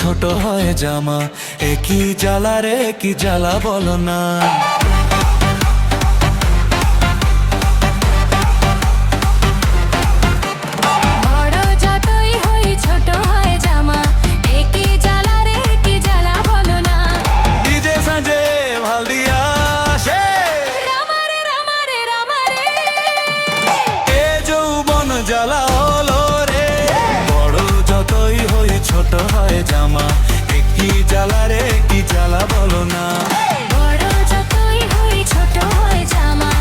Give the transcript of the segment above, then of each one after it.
ছোট হয় জামা, একই জ্বালা রে কি জ্বালা বলো না। জ্বালা হলো রে, বড় যতই হই ছোট হয় জামা, একই জ্বালা রে কি জ্বালা বলো না। বড় যতই হই ছোট হয় জামা,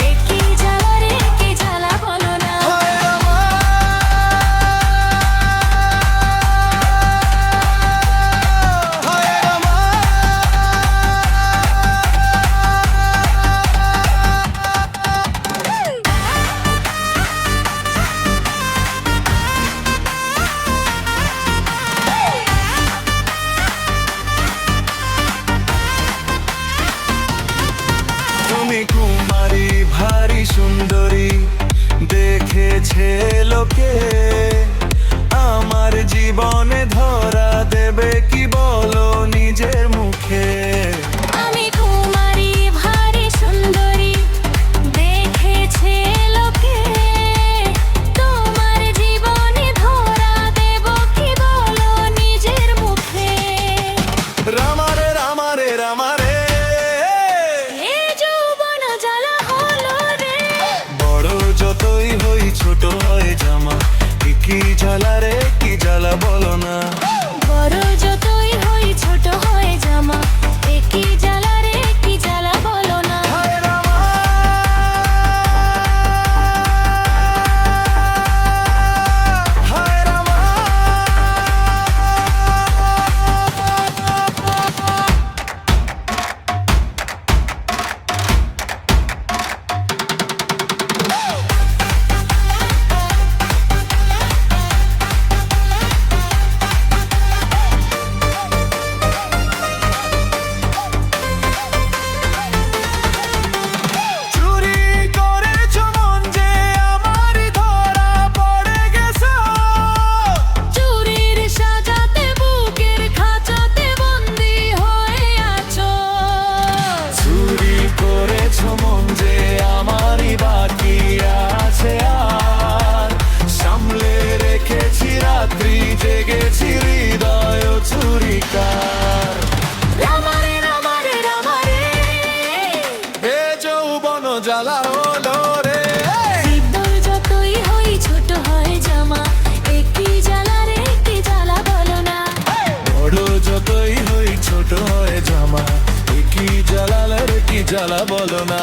একই জ্বালা রে কি জ্বালা বলো না। তুমি কুমারী ভারী সুন্দরী দেখেছে লোকে, আমার জীবনে ধরা দেবে কি বলো নিজের মুখে। আমি কুমারী ভারী সুন্দরী দেখেছে লোকে, তোমার জীবনে ধরা দেব কি বলো নিজের মুখে। রামারে রামারে রামারে যতই হই ছোট হয় জামা, কি জ্বালা রে কি জ্বালা বলো না। বড় যতই হই ছোট হয় জামা, একই জ্বালা রে কি জ্বালা বলো না। জ্বালা হলো রে, বিদ্যুৎ যতই হই ছোট হয় জামা, একই জ্বালা রে কি জ্বালা বলো না। বড় যতই হই ছোট হয় জামা, একই জ্বালা রে কি জ্বালা বলো না।